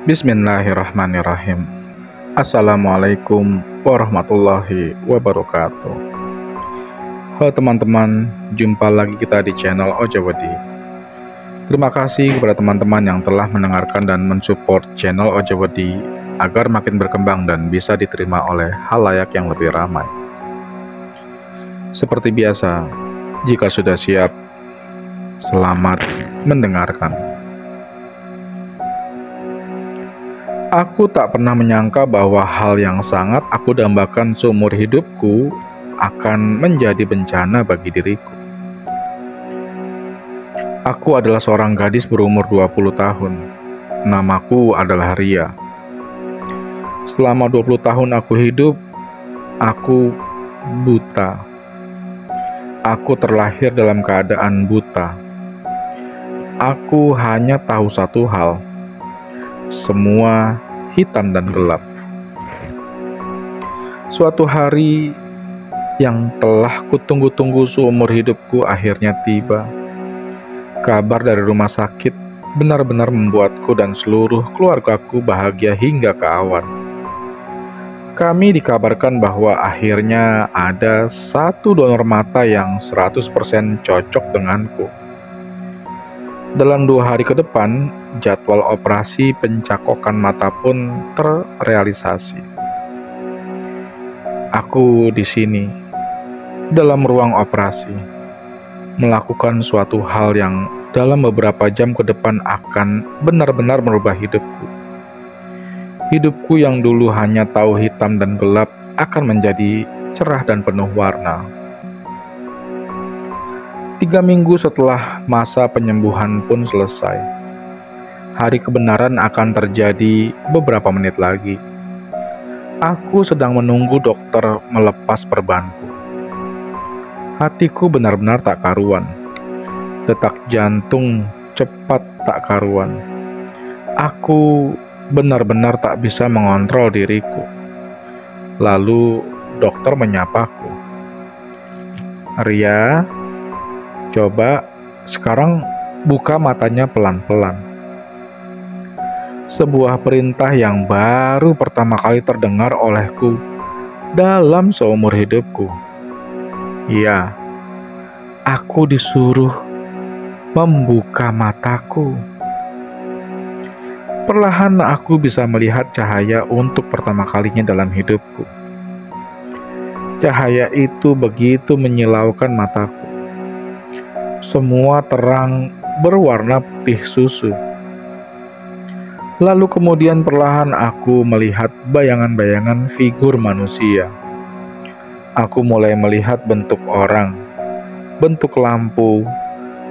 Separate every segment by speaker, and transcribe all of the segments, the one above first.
Speaker 1: Bismillahirrahmanirrahim. Assalamualaikum warahmatullahi wabarakatuh. Halo teman-teman, jumpa lagi kita di channel Ojawadi. Terima kasih kepada teman-teman yang telah mendengarkan dan mensupport channel Ojawadi agar makin berkembang dan bisa diterima oleh halayak yang lebih ramai. Seperti biasa, jika sudah siap, selamat mendengarkan. Aku tak pernah menyangka bahwa hal yang sangat aku dambakan seumur hidupku akan menjadi bencana bagi diriku. Aku adalah seorang gadis berumur 20 tahun. Namaku adalah Ria. Selama 20 tahun aku hidup, aku buta. Aku terlahir dalam keadaan buta. Aku hanya tahu satu hal. Semua hitam dan gelap. Suatu hari yang telah kutunggu-tunggu seumur hidupku akhirnya tiba. Kabar dari rumah sakit benar-benar membuatku dan seluruh keluargaku bahagia hingga ke awan. Kami dikabarkan bahwa akhirnya ada satu donor mata yang 100% cocok denganku. Dalam 2 hari ke depan, jadwal operasi pencakokan mata pun terrealisasi. Aku di sini, dalam ruang operasi, melakukan suatu hal yang dalam beberapa jam ke depan akan benar-benar merubah hidupku. Hidupku yang dulu hanya tahu hitam dan gelap akan menjadi cerah dan penuh warna. 3 minggu setelah masa penyembuhan pun selesai. Hari kebenaran akan terjadi beberapa menit lagi. Aku sedang menunggu dokter melepas perbanku. Hatiku benar-benar tak karuan. Detak jantung cepat tak karuan. Aku benar-benar tak bisa mengontrol diriku. Lalu dokter menyapaku. Ria, coba sekarang buka matanya pelan-pelan. Sebuah perintah yang baru pertama kali terdengar olehku dalam seumur hidupku. Ya, aku disuruh membuka mataku. Perlahan aku bisa melihat cahaya untuk pertama kalinya dalam hidupku. Cahaya itu begitu menyilaukan mataku. Semua terang berwarna putih susu. Lalu kemudian perlahan aku melihat bayangan-bayangan figur manusia. Aku mulai melihat bentuk orang, bentuk lampu,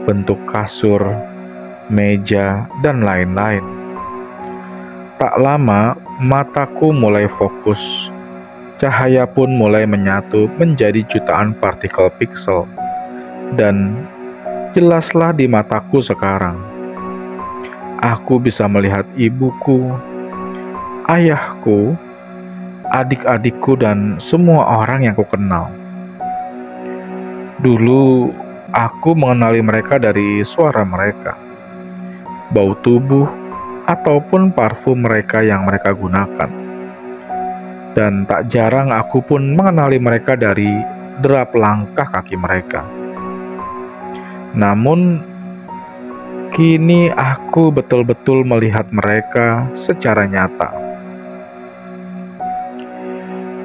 Speaker 1: bentuk kasur, meja, dan lain-lain. Tak lama, mataku mulai fokus. Cahaya pun mulai menyatu menjadi jutaan partikel piksel. Dan jelaslah di mataku sekarang. Aku bisa melihat ibuku, ayahku, adik-adikku, dan semua orang yang kukenal. Dulu, aku mengenali mereka dari suara mereka, bau tubuh, ataupun parfum mereka yang mereka gunakan. Dan tak jarang aku pun mengenali mereka dari derap langkah kaki mereka. Namun, kini aku betul-betul melihat mereka secara nyata.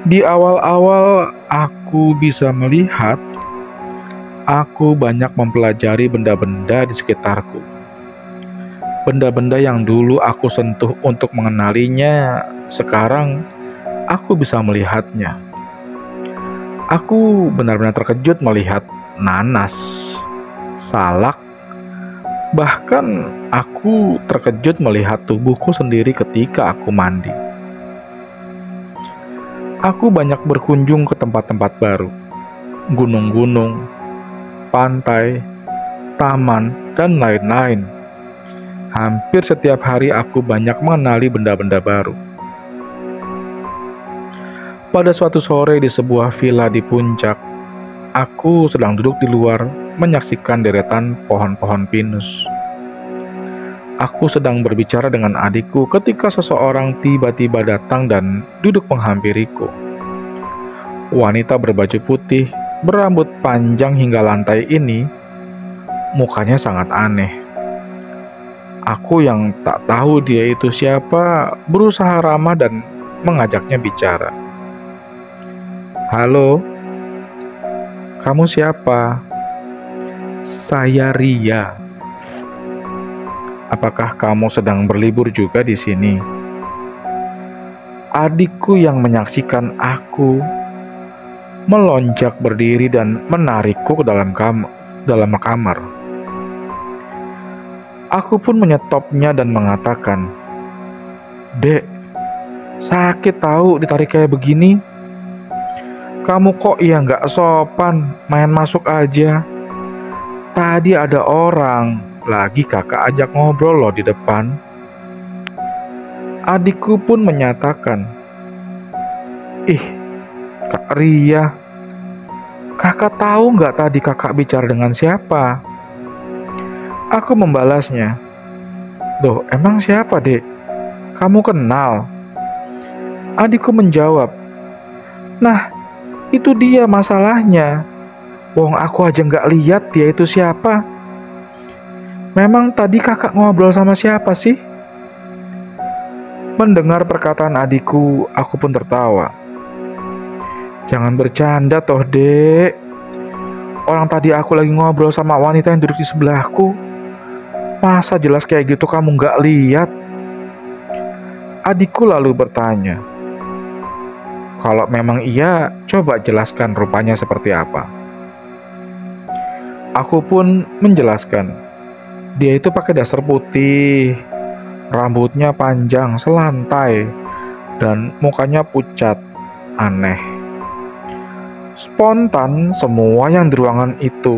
Speaker 1: Di awal-awal aku bisa melihat, aku banyak mempelajari benda-benda di sekitarku. Benda-benda yang dulu aku sentuh untuk mengenalinya, sekarang aku bisa melihatnya. Aku benar-benar terkejut melihat nanas, salak, bahkan aku terkejut melihat tubuhku sendiri ketika aku mandi. Aku banyak berkunjung ke tempat-tempat baru, gunung-gunung, pantai, taman, dan lain-lain. Hampir setiap hari aku banyak mengenali benda-benda baru. Pada suatu sore di sebuah villa di puncak, aku sedang duduk di luar menyaksikan deretan pohon-pohon pinus. Aku sedang berbicara dengan adikku ketika seseorang tiba-tiba datang dan duduk menghampiriku. Wanita berbaju putih, berambut panjang hingga lantai ini, mukanya sangat aneh. Aku yang tak tahu dia itu siapa, berusaha ramah dan mengajaknya bicara. "Halo, kamu siapa?" "Saya Ria." "Apakah kamu sedang berlibur juga di sini?" Adikku yang menyaksikan aku melonjak berdiri dan menarikku ke dalam kamar. Aku pun menyetopnya dan mengatakan, "Dek, sakit tahu ditarik kayak begini. Kamu kok ya nggak sopan, main masuk aja. Tadi ada orang, lagi kakak ajak ngobrol loh di depan." Adikku pun menyatakan, "Ih, Kak Ria, kakak tahu nggak tadi kakak bicara dengan siapa?" Aku membalasnya, "Loh, emang siapa, Dek? Kamu kenal?" Adikku menjawab, "Nah, itu dia masalahnya. Wong aku aja nggak lihat dia itu siapa. Memang tadi kakak ngobrol sama siapa sih?" Mendengar perkataan adikku, aku pun tertawa. "Jangan bercanda toh, Dek. Orang tadi aku lagi ngobrol sama wanita yang duduk di sebelahku. Masa jelas kayak gitu kamu nggak lihat?" Adikku lalu bertanya, "Kalau memang iya, coba jelaskan rupanya seperti apa." Aku pun menjelaskan, dia itu pakai dasar putih, rambutnya panjang selantai, dan mukanya pucat, aneh. Spontan semua yang di ruangan itu,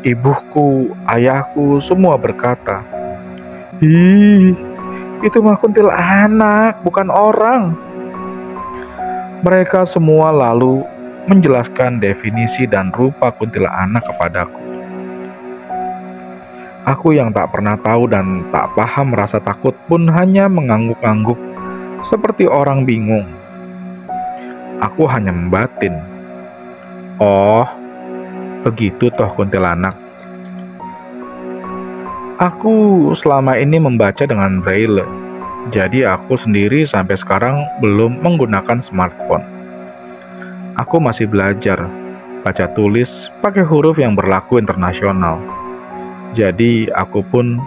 Speaker 1: ibuku, ayahku, semua berkata, "Ih, itu mah kuntilanak, bukan orang." Mereka semua lalu menjelaskan definisi dan rupa kuntilanak kepadaku. Aku yang tak pernah tahu dan tak paham rasa takut pun hanya mengangguk-angguk seperti orang bingung. Aku hanya membatin, "Oh, begitu toh kuntilanak." Aku selama ini membaca dengan braille, jadi aku sendiri sampai sekarang belum menggunakan smartphone. Aku masih belajar baca tulis pakai huruf yang berlaku internasional. Jadi aku pun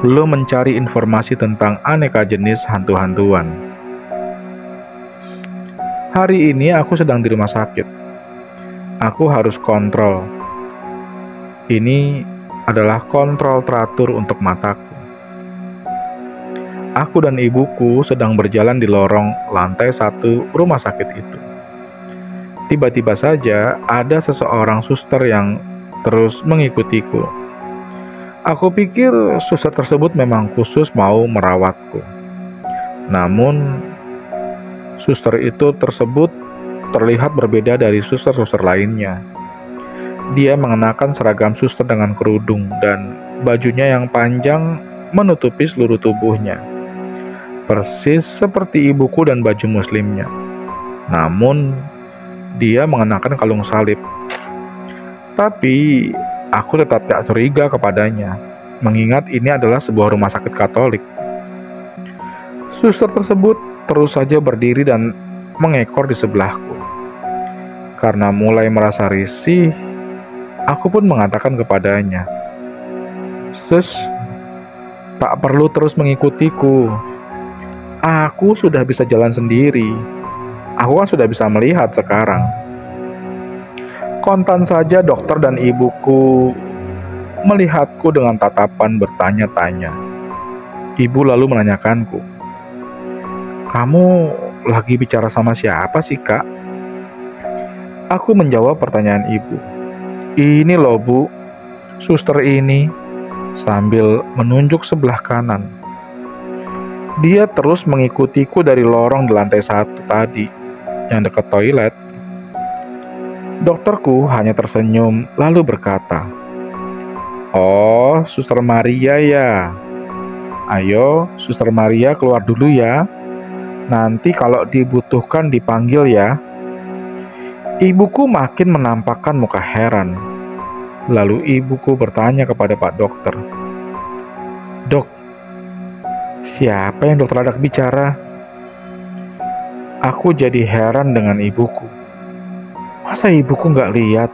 Speaker 1: belum mencari informasi tentang aneka jenis hantu-hantuan. Hari ini aku sedang di rumah sakit. Aku harus kontrol. Ini adalah kontrol teratur untuk mataku. Aku dan ibuku sedang berjalan di lorong lantai 1 rumah sakit itu. Tiba-tiba saja ada seseorang suster yang terus mengikutiku. Aku pikir suster tersebut memang khusus mau merawatku. Namun, suster itu tersebut terlihat berbeda dari suster-suster lainnya. Dia mengenakan seragam suster dengan kerudung dan bajunya yang panjang menutupi seluruh tubuhnya, persis seperti ibuku dan baju muslimnya. Namun, dia mengenakan kalung salib. Tapi, aku tetap tak curiga kepadanya, mengingat ini adalah sebuah rumah sakit Katolik. Suster tersebut terus saja berdiri dan mengekor di sebelahku. Karena mulai merasa risih, aku pun mengatakan kepadanya, "Sus, tak perlu terus mengikutiku. Aku sudah bisa jalan sendiri. Aku kan sudah bisa melihat sekarang." Kontan saja dokter dan ibuku melihatku dengan tatapan bertanya-tanya. Ibu lalu menanyakanku, "Kamu lagi bicara sama siapa sih, Kak?" Aku menjawab pertanyaan ibu. "Ini loh, Bu, suster ini," sambil menunjuk sebelah kanan. Dia terus mengikutiku dari lorong di lantai 1 tadi, yang dekat toilet. Dokterku hanya tersenyum lalu berkata, "Oh, Suster Maria ya." Ayo, Suster Maria keluar dulu ya. Nanti kalau dibutuhkan dipanggil ya. Ibuku makin menampakkan muka heran. Lalu ibuku bertanya kepada Pak Dokter, "Dok, siapa yang dokter Adak bicara?" Aku jadi heran dengan ibuku. Masa ibuku nggak lihat?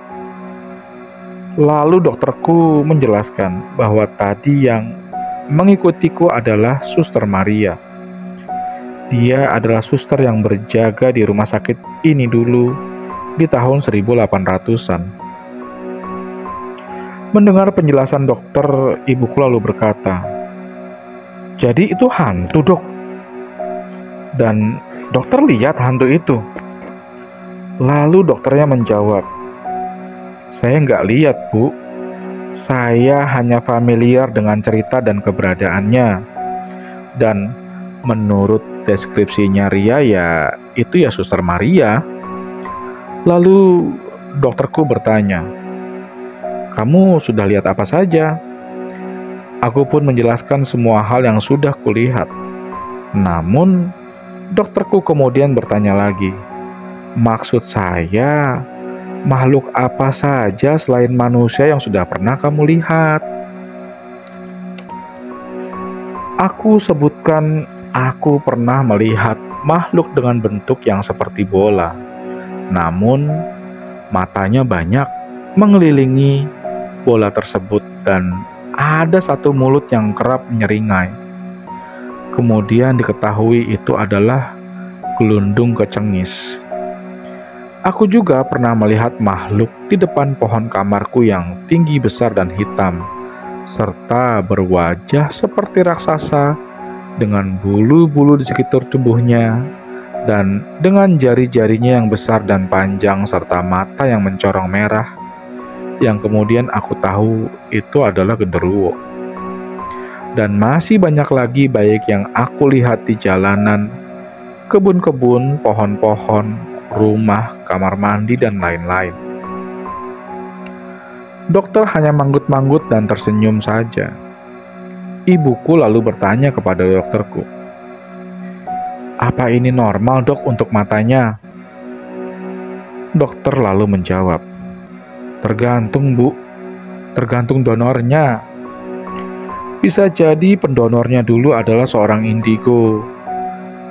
Speaker 1: Lalu dokterku menjelaskan bahwa tadi yang mengikutiku adalah Suster Maria. Dia adalah suster yang berjaga di rumah sakit ini dulu di tahun 1800-an. Mendengar penjelasan dokter, ibuku lalu berkata, "Jadi itu hantu, Dok?" Dan dokter lihat hantu itu. Lalu dokternya menjawab, "Saya nggak lihat, Bu. Saya hanya familiar dengan cerita dan keberadaannya. Dan menurut deskripsinya Ria ya itu ya Suster Maria." Lalu dokterku bertanya, "Kamu sudah lihat apa saja?" Aku pun menjelaskan semua hal yang sudah kulihat. Namun dokterku kemudian bertanya lagi, "Maksud saya, makhluk apa saja selain manusia yang sudah pernah kamu lihat?" Aku sebutkan aku pernah melihat makhluk dengan bentuk yang seperti bola. Namun matanya banyak mengelilingi bola tersebut dan ada satu mulut yang kerap menyeringai. Kemudian diketahui itu adalah gelundung kecengis. Aku juga pernah melihat makhluk di depan pohon kamarku yang tinggi besar dan hitam, serta berwajah seperti raksasa dengan bulu-bulu di sekitar tubuhnya dan dengan jari-jarinya yang besar dan panjang serta mata yang mencorong merah, yang kemudian aku tahu itu adalah genderuwo. Dan masih banyak lagi baik yang aku lihat di jalanan, kebun-kebun, pohon-pohon, rumah, kamar mandi, dan lain-lain. Dokter hanya manggut-manggut dan tersenyum saja. Ibuku lalu bertanya kepada dokterku, "Apa ini normal, Dok, untuk matanya?" Dokter lalu menjawab, "Tergantung, Bu. Tergantung donornya. Bisa jadi pendonornya dulu adalah seorang indigo.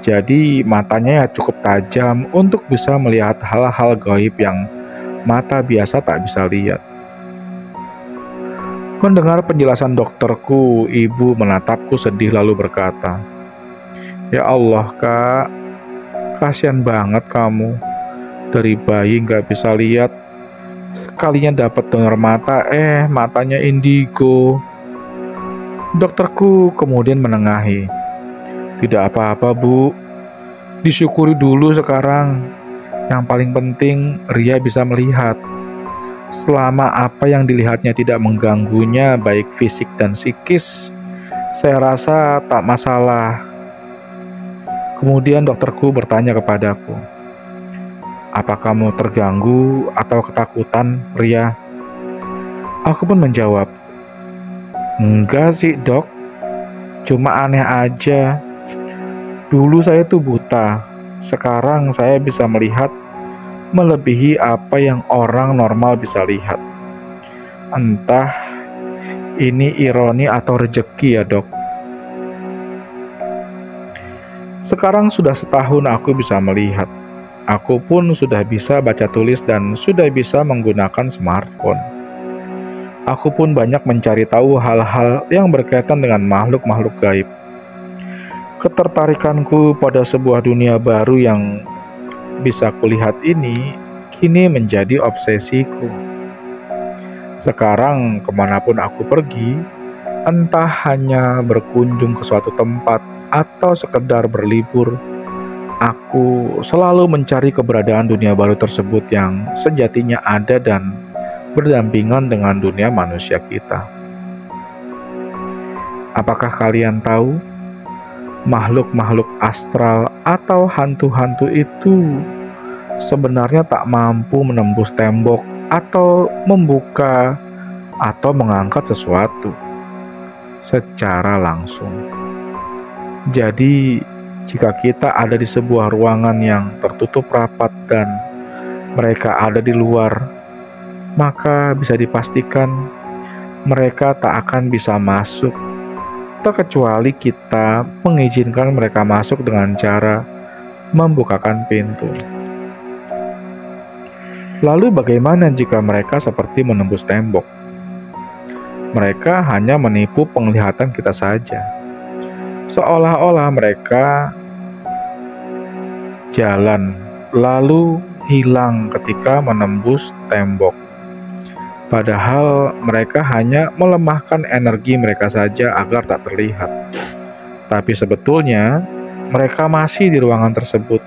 Speaker 1: Jadi matanya ya cukup tajam untuk bisa melihat hal-hal gaib yang mata biasa tak bisa lihat." Mendengar penjelasan dokterku, ibu menatapku sedih lalu berkata, "Ya Allah, Kak, kasihan banget kamu. Dari bayi nggak bisa lihat, sekalinya dapat donor mata, matanya indigo." Dokterku kemudian menengahi, "Tidak apa-apa, Bu. Disyukuri dulu sekarang. Yang paling penting, Ria bisa melihat. Selama apa yang dilihatnya tidak mengganggunya baik fisik dan psikis, saya rasa tak masalah." Kemudian dokterku bertanya kepadaku, "Apa kamu terganggu atau ketakutan, Ria?" Aku pun menjawab, "Enggak sih, Dok. Cuma aneh aja. Dulu saya tuh buta. Sekarang saya bisa melihat melebihi apa yang orang normal bisa lihat. Entah ini ironi atau rezeki ya, Dok." Sekarang sudah setahun aku bisa melihat. Aku pun sudah bisa baca tulis dan sudah bisa menggunakan smartphone. Aku pun banyak mencari tahu hal-hal yang berkaitan dengan makhluk-makhluk gaib. Ketertarikanku pada sebuah dunia baru yang bisa kulihat ini kini menjadi obsesiku. Sekarang kemanapun aku pergi, entah hanya berkunjung ke suatu tempat atau sekedar berlibur, aku selalu mencari keberadaan dunia baru tersebut yang sejatinya ada dan berdampingan dengan dunia manusia kita. Apakah kalian tahu, makhluk-makhluk astral atau hantu-hantu itu sebenarnya tak mampu menembus tembok atau membuka atau mengangkat sesuatu. secara langsung. Jadi, jika kita ada di sebuah ruangan yang tertutup rapat dan mereka ada di luar, maka bisa dipastikan mereka tak akan bisa masuk, terkecuali kita mengizinkan mereka masuk dengan cara membukakan pintu. Lalu bagaimana jika mereka seperti menembus tembok? Mereka hanya menipu penglihatan kita saja. Seolah-olah mereka jalan, lalu hilang ketika menembus tembok. Padahal mereka hanya melemahkan energi mereka saja agar tak terlihat. Tapi sebetulnya mereka masih di ruangan tersebut.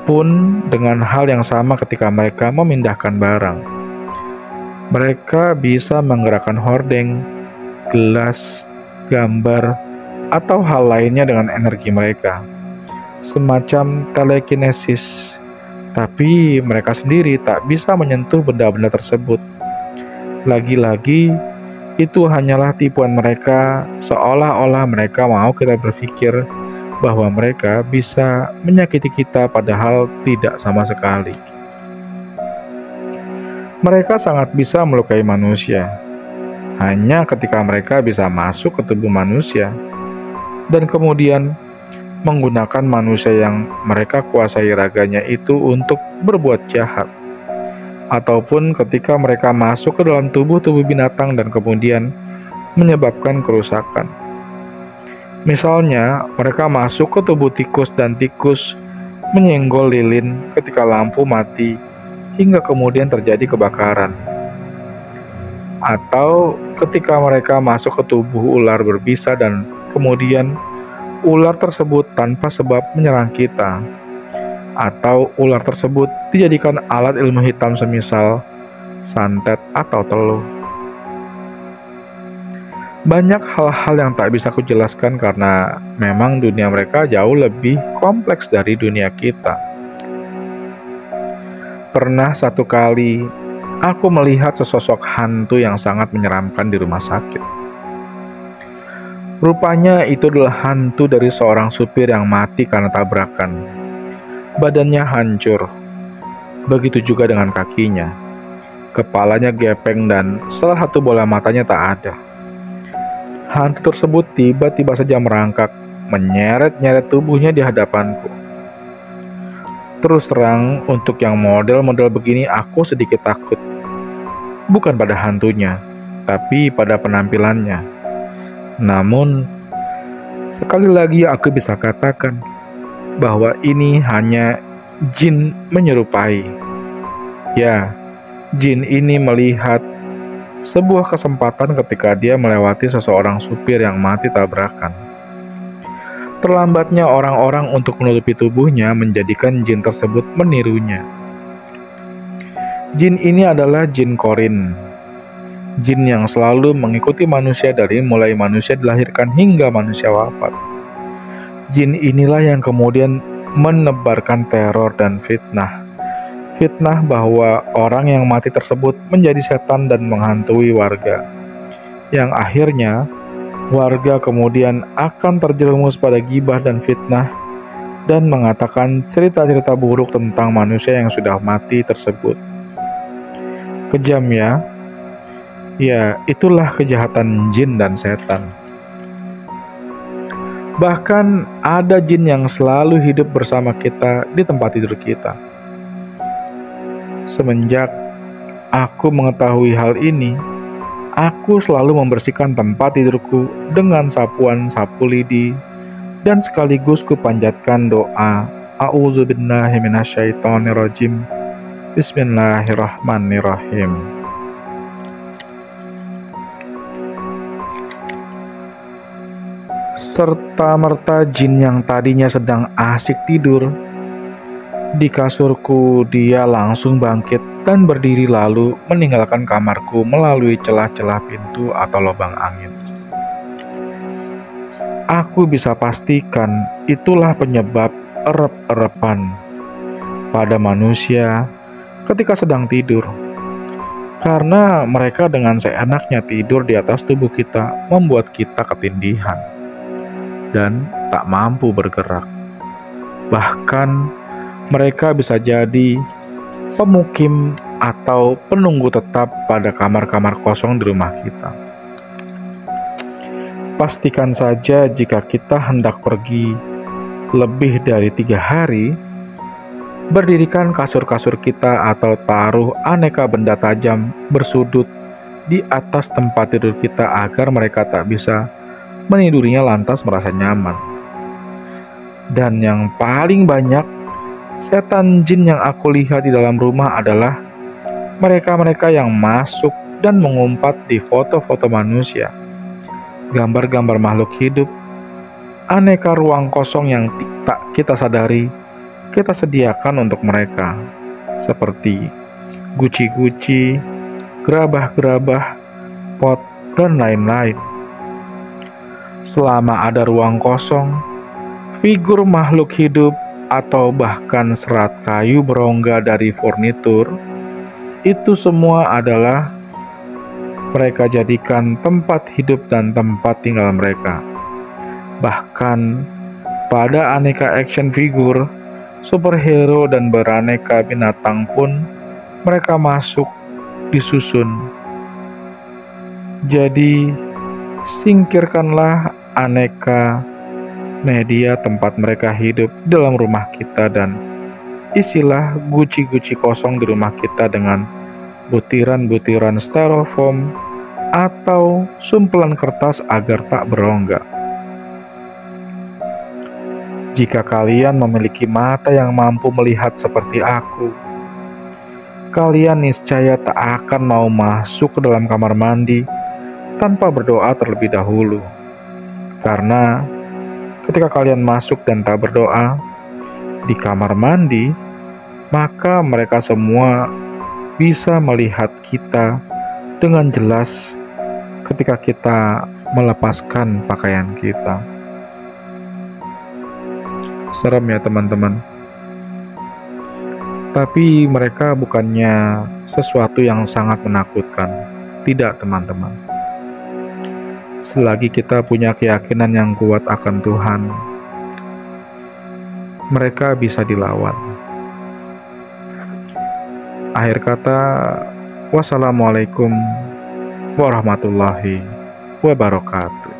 Speaker 1: Pun dengan hal yang sama ketika mereka memindahkan barang. Mereka bisa menggerakkan hordeng, gelas, gambar, atau hal lainnya dengan energi mereka, semacam telekinesis, tapi mereka sendiri tak bisa menyentuh benda-benda tersebut. Lagi-lagi, itu hanyalah tipuan mereka, seolah-olah mereka mau kita berpikir bahwa mereka bisa menyakiti kita padahal tidak sama sekali. Mereka sangat bisa melukai manusia, hanya ketika mereka bisa masuk ke tubuh manusia dan kemudian menggunakan manusia yang mereka kuasai raganya itu untuk berbuat jahat, ataupun ketika mereka masuk ke dalam tubuh-tubuh binatang dan kemudian menyebabkan kerusakan. Misalnya, mereka masuk ke tubuh tikus dan tikus menyenggol lilin ketika lampu mati hingga kemudian terjadi kebakaran. Atau ketika mereka masuk ke tubuh ular berbisa dan kemudian ular tersebut tanpa sebab menyerang kita, atau ular tersebut dijadikan alat ilmu hitam semisal santet atau teluh. Banyak hal-hal yang tak bisa kujelaskan karena memang dunia mereka jauh lebih kompleks dari dunia kita. Pernah satu kali aku melihat sesosok hantu yang sangat menyeramkan di rumah sakit. Rupanya itu adalah hantu dari seorang supir yang mati karena tabrakan. Badannya hancur, begitu juga dengan kakinya. Kepalanya gepeng dan salah satu bola matanya tak ada. Hantu tersebut tiba-tiba saja merangkak, menyeret-nyeret tubuhnya di hadapanku. Terus terang, untuk yang model-model begini aku sedikit takut. Bukan pada hantunya, tapi pada penampilannya. Namun, sekali lagi aku bisa katakan bahwa ini hanya jin menyerupai. Ya, jin ini melihat sebuah kesempatan ketika dia melewati seseorang supir yang mati tabrakan. Terlambatnya orang-orang untuk menutupi tubuhnya menjadikan jin tersebut menirunya. Jin ini adalah jin Korin. Jin yang selalu mengikuti manusia dari mulai manusia dilahirkan hingga manusia wafat. Jin inilah yang kemudian menebarkan teror dan fitnah. Fitnah bahwa orang yang mati tersebut menjadi setan dan menghantui warga. Yang akhirnya, warga kemudian akan terjerumus pada gibah dan fitnah dan mengatakan cerita-cerita buruk tentang manusia yang sudah mati tersebut. Kejam ya? Ya, itulah kejahatan jin dan setan. Bahkan ada jin yang selalu hidup bersama kita di tempat tidur kita. Semenjak aku mengetahui hal ini, aku selalu membersihkan tempat tidurku dengan sapuan sapu lidi dan sekaligus kupanjatkan doa A'udzubillahi minasyaitonirrajim. Bismillahirrahmanirrahim. Serta-merta jin yang tadinya sedang asik tidur di kasurku, dia langsung bangkit dan berdiri lalu meninggalkan kamarku melalui celah-celah pintu atau lubang angin. Aku bisa pastikan itulah penyebab erep-erepan pada manusia ketika sedang tidur. karena mereka dengan seenaknya tidur di atas tubuh kita membuat kita ketindihan dan tak mampu bergerak. Bahkan mereka bisa jadi pemukim atau penunggu tetap pada kamar-kamar kosong di rumah kita. Pastikan saja jika kita hendak pergi lebih dari 3 hari, berdirikan kasur-kasur kita atau taruh aneka benda tajam bersudut di atas tempat tidur kita agar mereka tak bisa menidurinya lantas merasa nyaman. Dan yang paling banyak, setan jin yang aku lihat di dalam rumah adalah mereka-mereka yang masuk dan mengumpat di foto-foto manusia, gambar-gambar makhluk hidup, aneka ruang kosong yang tak kita sadari kita sediakan untuk mereka, seperti guci-guci, gerabah-gerabah, pot, dan lain-lain. Selama ada ruang kosong, figur makhluk hidup atau bahkan serat kayu berongga dari furnitur, itu semua adalah mereka jadikan tempat hidup dan tempat tinggal mereka. Bahkan pada aneka action figure, superhero dan beraneka binatang pun mereka masuk disusun. Jadi singkirkanlah aneka media tempat mereka hidup dalam rumah kita dan isilah guci-guci kosong di rumah kita dengan butiran-butiran styrofoam atau sumpelan kertas agar tak berongga. Jika kalian memiliki mata yang mampu melihat seperti aku, kalian niscaya tak akan mau masuk ke dalam kamar mandi tanpa berdoa terlebih dahulu. Karena ketika kalian masuk dan tak berdoa di kamar mandi, maka mereka semua bisa melihat kita dengan jelas ketika kita melepaskan pakaian kita. Serem ya teman-teman. Tapi mereka bukannya sesuatu yang sangat menakutkan. Tidak teman-teman. Selagi kita punya keyakinan yang kuat akan Tuhan, mereka bisa dilawan. Akhir kata, wassalamualaikum warahmatullahi wabarakatuh.